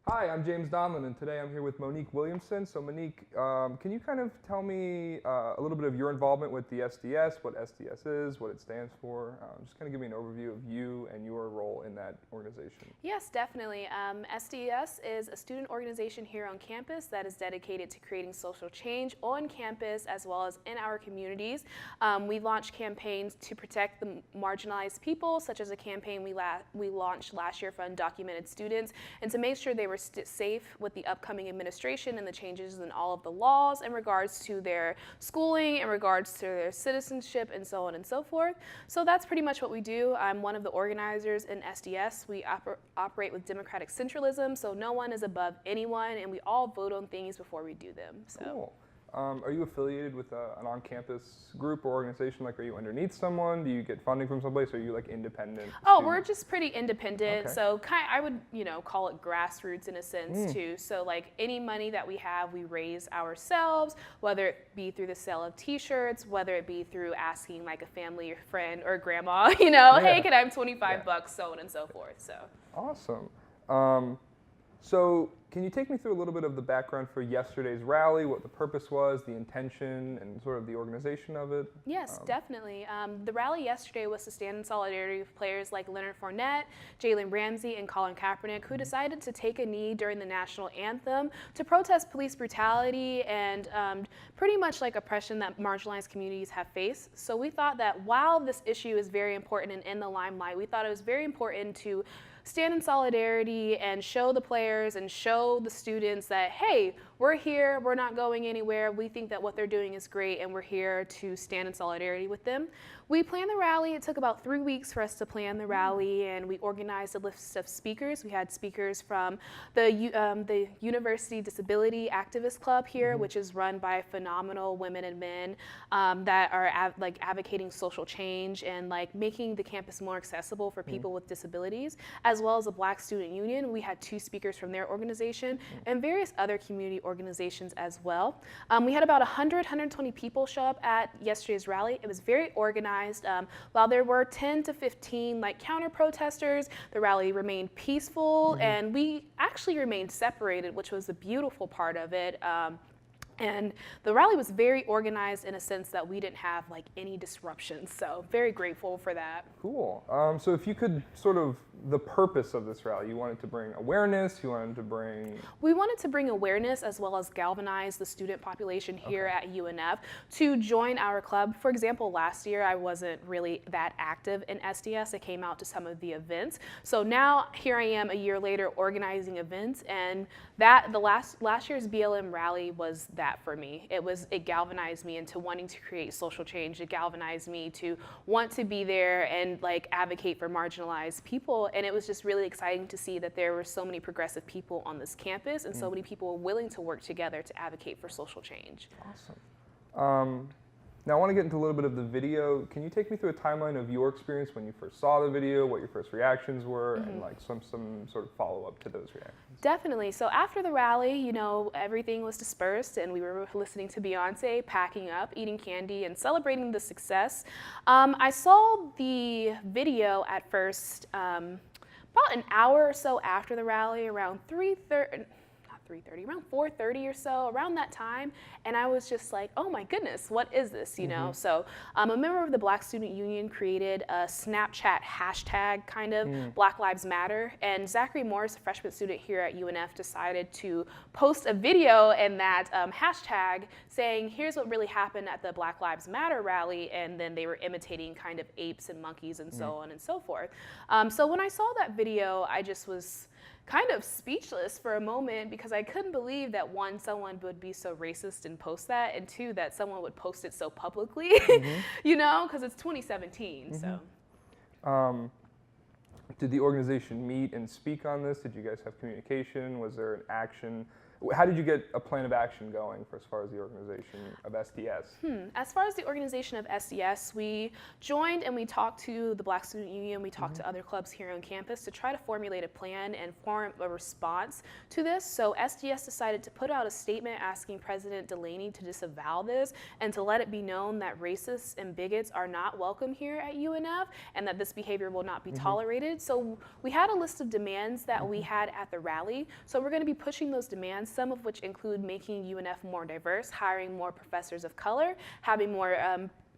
Hi, I'm James Donlin, and today I'm here with Monique Williamson. So Monique, can you kind of tell me a little bit of your involvement with the SDS, what SDS is, what it stands for? Just kind of give me an overview of you and your role in that organization. Yes, definitely. SDS is a student organization here on campus that is dedicated to creating social change on campus as well as in our communities. We launch campaigns to protect the marginalized people, such as a campaign we launched last year for undocumented students, and to make sure they were safe with the upcoming administration and the changes in all of the laws in regards to their schooling, in regards to their citizenship, and so on and so forth. So that's pretty much what we do. I'm one of the organizers in SDS. We operate with democratic centralism, so no one is above anyone, and we all vote on things before we do them. So. Cool. Are you affiliated with an on-campus group or organization? Like, are you underneath someone? Do you get funding from someplace? Or are you like independent? Oh, we're just pretty independent. Okay. So I would, call it grassroots in a sense too. So like any money that we have, we raise ourselves, whether it be through the sale of T-shirts, whether it be through asking like a family or friend or grandma, hey, can I have 25 bucks, so on and so forth. So. Awesome. So can you take me through a little bit of the background for yesterday's rally, what the purpose was, the intention, and sort of the organization of it? Yes, definitely. The rally yesterday was to stand in solidarity with players like Leonard Fournette, Jalen Ramsey, and Colin Kaepernick, who decided to take a knee during the national anthem to protest police brutality and pretty much like oppression that marginalized communities have faced. So we thought that while this issue is very important and in the limelight, we thought it was very important to stand in solidarity and show the players and show the students that, hey, we're here, we're not going anywhere, we think that what they're doing is great, and we're here to stand in solidarity with them. We planned the rally. It took about 3 weeks for us to plan the rally, and we organized a list of speakers. We had speakers from the University Disability Activist Club here, which is run by phenomenal women and men that are advocating social change and like making the campus more accessible for people with disabilities, as well as the Black Student Union. We had 2 speakers from their organization and various other community organizations as well. We had about 120 people show up at yesterday's rally. It was very organized. While there were 10 to 15 counter protesters, the rally remained peaceful, and we actually remained separated, which was the beautiful part of it. And the rally was very organized in a sense that we didn't have any disruptions, so very grateful for that. Cool. So if you could sort of, the purpose of this rally, you wanted to bring awareness, you wanted to bring... We wanted to bring awareness as well as galvanize the student population here at UNF to join our club. For example, last year I wasn't really that active in SDS. I came out to some of the events. So now here I am a year later organizing events, and the last year's BLM rally was that for me. It galvanized me into wanting to create social change. It galvanized me to want to be there and advocate for marginalized people. And it was just really exciting to see that there were so many progressive people on this campus and so many people willing to work together to advocate for social change. Awesome. Now I want to get into a little bit of the video. Can you take me through a timeline of your experience when you first saw the video, what your first reactions were, and some sort of follow-up to those reactions? Definitely. So after the rally, everything was dispersed and we were listening to Beyonce, packing up, eating candy, and celebrating the success. I saw the video at first about an hour or so after the rally, around 4:30 or so, around that time, and I was just like, oh my goodness, what is this, So a member of the Black Student Union created a Snapchat hashtag, kind of, Black Lives Matter, and Zachary Morris, a freshman student here at UNF, decided to post a video in that hashtag saying, here's what really happened at the Black Lives Matter rally, and then they were imitating kind of apes and monkeys and so on and so forth. So when I saw that video, I just was kind of speechless for a moment because I couldn't believe that, one, someone would be so racist and post that, and two, that someone would post it so publicly, because it's 2017, so. Did the organization meet and speak on this? Did you guys have communication? Was there an action How did you get a plan of action going for as far as the organization of SDS? As far as the organization of SDS, we joined and we talked to the Black Student Union, we talked to other clubs here on campus to try to formulate a plan and form a response to this. So SDS decided to put out a statement asking President Delaney to disavow this and to let it be known that racists and bigots are not welcome here at UNF and that this behavior will not be tolerated. So we had a list of demands that we had at the rally. So we're going to be pushing those demands, some of which include making UNF more diverse, hiring more professors of color, having more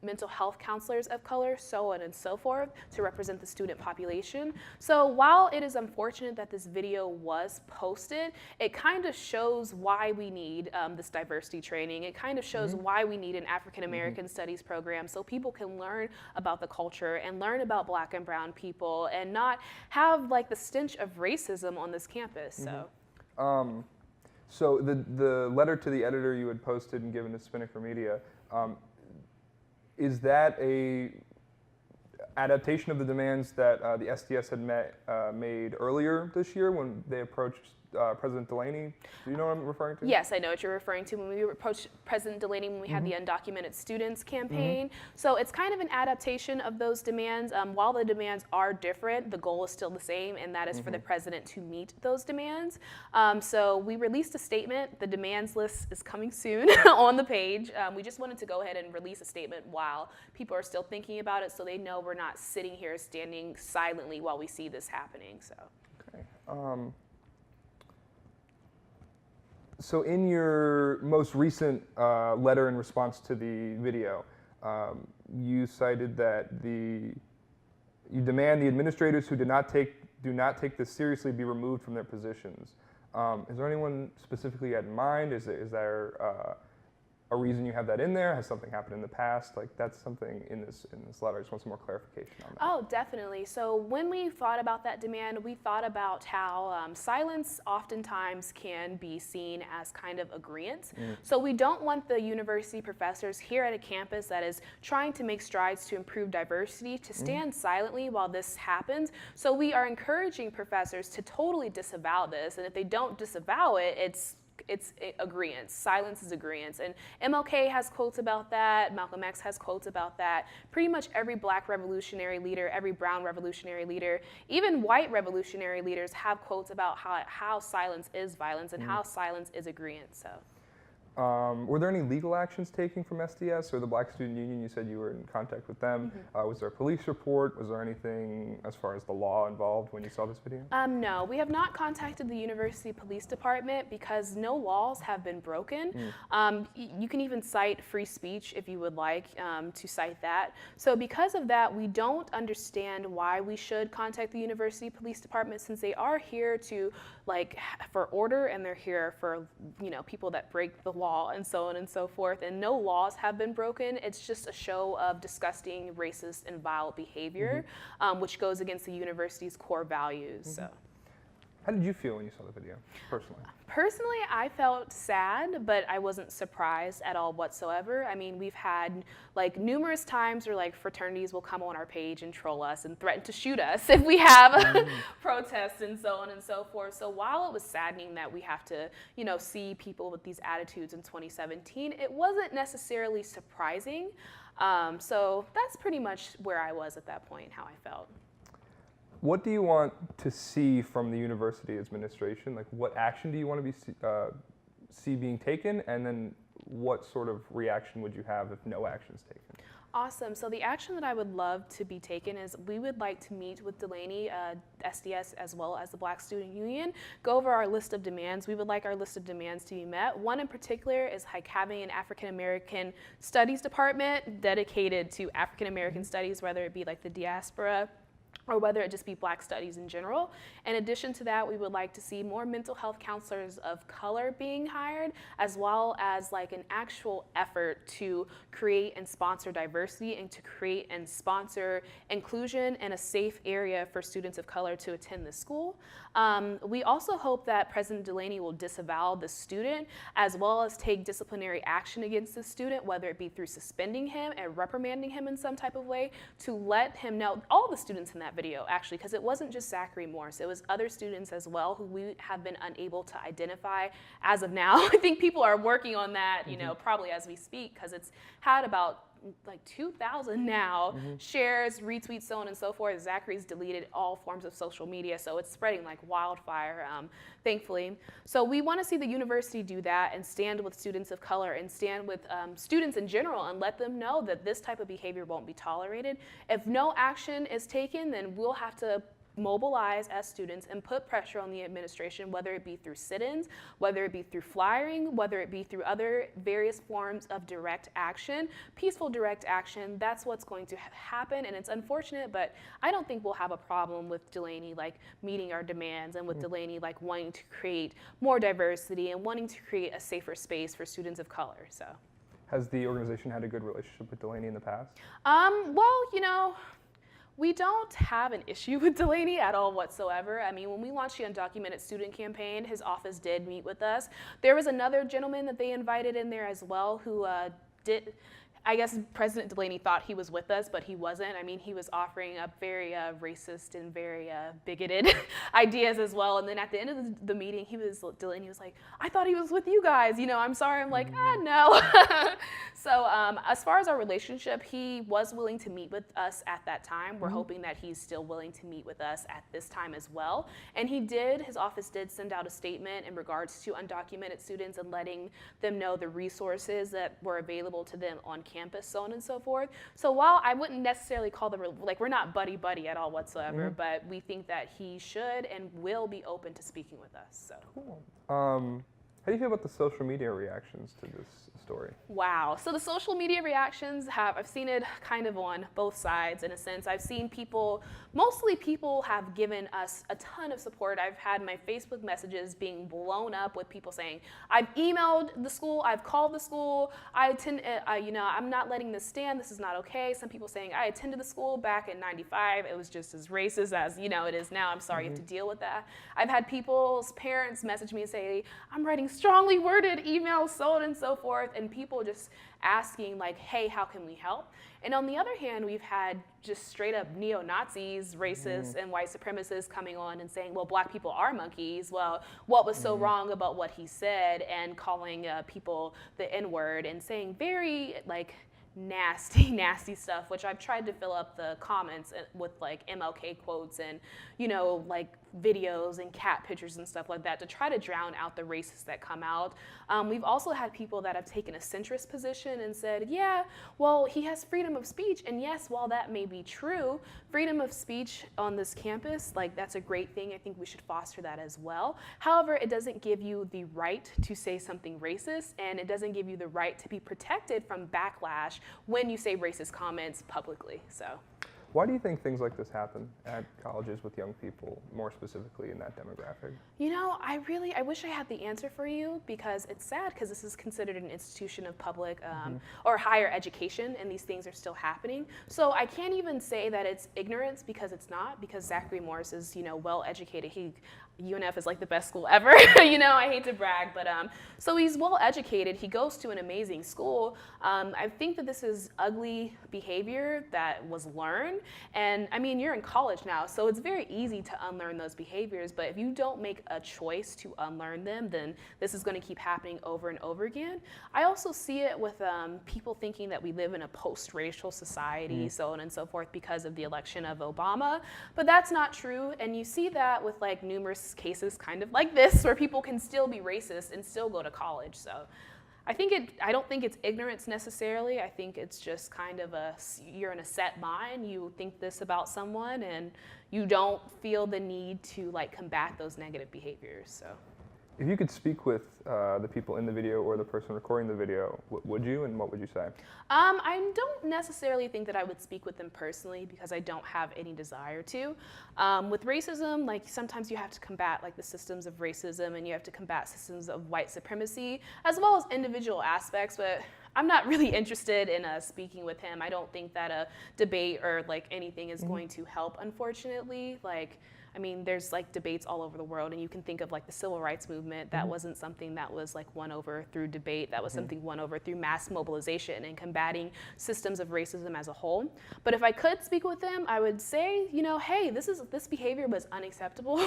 mental health counselors of color, so on and so forth, to represent the student population. So while it is unfortunate that this video was posted, it kind of shows why we need this diversity training. It kind of shows why we need an African American studies program so people can learn about the culture and learn about Black and brown people and not have like the stench of racism on this campus. So the letter to the editor you had posted and given to Spinnaker Media, is that a adaptation of the demands that the SDS had made earlier this year when they approached President Delaney? Do you know what I'm referring to? Yes, I know what you're referring to. When we approached President Delaney when we had the Undocumented Students campaign. So it's kind of an adaptation of those demands. While the demands are different, the goal is still the same, and that is for the president to meet those demands. So we released a statement. The demands list is coming soon on the page. We just wanted to go ahead and release a statement while people are still thinking about it so they know we're not sitting here standing silently while we see this happening. So. Okay. So in your most recent letter in response to the video, you cited that you demand the administrators who do not take this seriously be removed from their positions. Is there anyone specifically you had in mind? Is there a reason you have that in there? Has something happened in the past? Like that's something in this letter. I just want some more clarification on that. Oh, definitely. So when we thought about that demand, we thought about how silence oftentimes can be seen as kind of agreement. So we don't want the university professors here at a campus that is trying to make strides to improve diversity to stand silently while this happens. So we are encouraging professors to totally disavow this, and if they don't disavow it, it's agreement. Silence is agreement. And MLK has quotes about that. Malcolm X has quotes about that. Pretty much every Black revolutionary leader, every brown revolutionary leader, even white revolutionary leaders have quotes about how silence is violence and how silence is agreement. So. Were there any legal actions taken from SDS or the Black Student Union? You said you were in contact with them. Was there a police report? Was there anything as far as the law involved when you saw this video? No, we have not contacted the University Police Department because no laws have been broken. You can even cite free speech if you would like to cite that. So because of that, we don't understand why we should contact the University Police Department since they are here to for order and they're here for people that break the law and so on and so forth, and no laws have been broken. It's just a show of disgusting, racist, and vile behavior, which goes against the university's core values. So. How did you feel when you saw the video, personally? Personally, I felt sad, but I wasn't surprised at all whatsoever. I mean, we've had numerous times where fraternities will come on our page and troll us and threaten to shoot us if we have protests and so on and so forth. So while it was saddening that we have to, see people with these attitudes in 2017, it wasn't necessarily surprising. So that's pretty much where I was at that point, how I felt. What do you want to see from the university administration? What action do you want to see being taken, and then what sort of reaction would you have if no action is taken? Awesome. So the action that I would love to be taken is we would like to meet with Delaney, SDS, as well as the Black Student Union, go over our list of demands. We would like our list of demands to be met. One in particular is having an African American Studies department dedicated to African American studies, whether it be the diaspora, or whether it just be Black studies in general. In addition to that, we would like to see more mental health counselors of color being hired, as well as an actual effort to create and sponsor diversity and to create and sponsor inclusion and a safe area for students of color to attend the school. We also hope that President Delaney will disavow the student, as well as take disciplinary action against the student, whether it be through suspending him and reprimanding him in some type of way, to let him know, all the students in that video, actually, because it wasn't just Zachary Morse. It was other students as well who we have been unable to identify as of now. I think people are working on that, you know, probably as we speak, because it's had about like 2,000 now shares, retweets, so on and so forth. Zachary's deleted all forms of social media, so it's spreading like wildfire, thankfully. So we want to see the university do that and stand with students of color and stand with students in general and let them know that this type of behavior won't be tolerated. If no action is taken, then we'll have to mobilize as students and put pressure on the administration, whether it be through sit-ins, whether it be through flyering, whether it be through other various forms of direct action, peaceful direct action. That's what's going to happen, and it's unfortunate, but I don't think we'll have a problem with Delaney like meeting our demands and with Delaney like wanting to create more diversity and wanting to create a safer space for students of color. So, has the organization had a good relationship with Delaney in the past? Well, you know, we don't have an issue with Delaney at all whatsoever. I mean, when we launched the Undocumented Student Campaign, his office did meet with us. There was another gentleman that they invited in there as well who I guess President Delaney thought he was with us, but he wasn't. I mean, he was offering up very racist and very bigoted ideas as well. And then at the end of the meeting, Delaney was like, I thought he was with you guys. You know, I'm sorry. I'm like, no. So as far as our relationship, he was willing to meet with us at that time. We're hoping that he's still willing to meet with us at this time as well. And his office did send out a statement in regards to undocumented students and letting them know the resources that were available to them on campus, so on and so forth. So while I wouldn't necessarily call them, like, we're not buddy-buddy at all whatsoever, but we think that he should and will be open to speaking with us. So. Cool. How do you feel about the social media reactions to this story? Wow. So the social media reactions I've seen it kind of on both sides in a sense. I've seen mostly people have given us a ton of support. I've had my Facebook messages being blown up with people saying, I've emailed the school, I've called the school, I'm not letting this stand, this is not okay. Some people saying, I attended the school back in '95, it was just as racist as, it is now, I'm sorry you have to deal with that. I've had people's parents message me and say, I'm writing strongly worded emails, so on and so forth, and people just asking like, hey, how can we help? And on the other hand, we've had just straight up neo-Nazis, racists, and white supremacists coming on and saying, well, black people are monkeys. Well, what was so wrong about what he said? And calling people the N-word and saying very like nasty stuff, which I've tried to fill up the comments with like MLK quotes and, like videos and cat pictures and stuff like that to try to drown out the racists that come out. We've also had people that have taken a centrist position and said, yeah, well, he has freedom of speech. And yes, while that may be true, freedom of speech on this campus, like that's a great thing. I think we should foster that as well. However, it doesn't give you the right to say something racist, and it doesn't give you the right to be protected from backlash when you say racist comments publicly. So. Why do you think things like this happen at colleges with young people, more specifically in that demographic? I wish I had the answer for you, because it's sad because this is considered an institution of public or higher education, and these things are still happening. So I can't even say that it's ignorance, because it's not, because Zachary Morse is, well educated. UNF is like the best school ever. I hate to brag, but so he's well educated. He goes to an amazing school. I think that this is ugly behavior that was learned. And I mean, you're in college now, so it's very easy to unlearn those behaviors. But if you don't make a choice to unlearn them, then this is going to keep happening over and over again. I also see it with people thinking that we live in a post-racial society, so on and so forth, because of the election of Obama. But that's not true. And you see that with like numerous cases kind of like this, where people can still be racist and still go to college. So I don't think it's ignorance necessarily. I think it's just kind of you're in a set mind, you think this about someone, and you don't feel the need to like combat those negative behaviors. So. If you could speak with the people in the video or the person recording the video, would you, and what would you say? I don't necessarily think that I would speak with them personally, because I don't have any desire to. With racism, like sometimes you have to combat like the systems of racism, and you have to combat systems of white supremacy, as well as individual aspects, but I'm not really interested in speaking with him. I don't think that a debate or like anything is going to help, unfortunately. Like, I mean, there's like debates all over the world, and you can think of like the civil rights movement. That wasn't something that was like won over through debate. That was something won over through mass mobilization and combating systems of racism as a whole. But if I could speak with them, I would say, you know, hey, this behavior was unacceptable.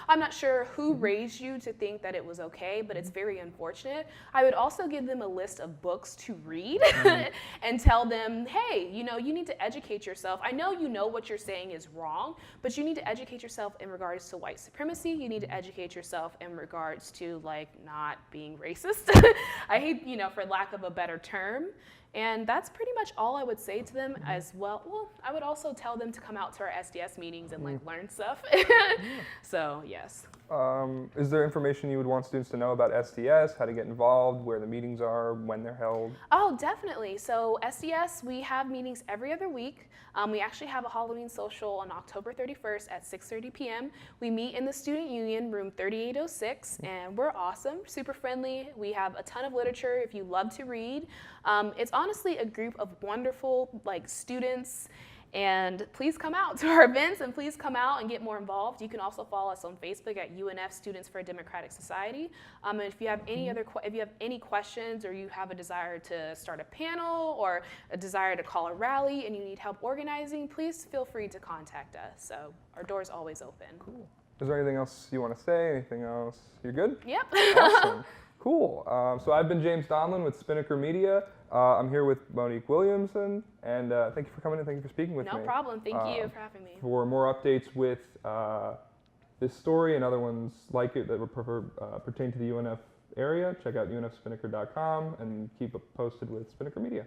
I'm not sure who raised you to think that it was okay, but it's very unfortunate. I would also give them a list of books to read and tell them, hey, you know, you need to educate yourself. I know you know what you're saying is wrong, but you need to educate yourself in regards to white supremacy. You need to educate yourself in regards to like not being racist. I hate, you know, for lack of a better term. And that's pretty much all I would say to them as well. Well, I would also tell them to come out to our SDS meetings and like learn stuff. So yes. Is there information you would want students to know about SDS, how to get involved, where the meetings are, when they're held? Oh, definitely. So SDS, we have meetings every other week. We actually have a Halloween social on October 31st at 6:30 p.m. We meet in the Student Union, room 3806, and we're awesome, super friendly. We have a ton of literature if you love to read. It's honestly a group of wonderful like students. And please come out to our events, and please come out and get more involved. You can also follow us on Facebook at UNF Students for a Democratic Society. And if you have any questions, or you have a desire to start a panel or a desire to call a rally and you need help organizing, please feel free to contact us. So our door's always open. Cool. Is there anything else you want to say? Anything else? You're good? Yep. Awesome. Cool. So I've been James Donlin with Spinnaker Media. I'm here with Monique Williamson, and thank you for coming and thank you for speaking with me. No problem. Thank you for having me. For more updates with this story and other ones like it that would pertain to the UNF area, check out unfspinnaker.com and keep posted with Spinnaker Media.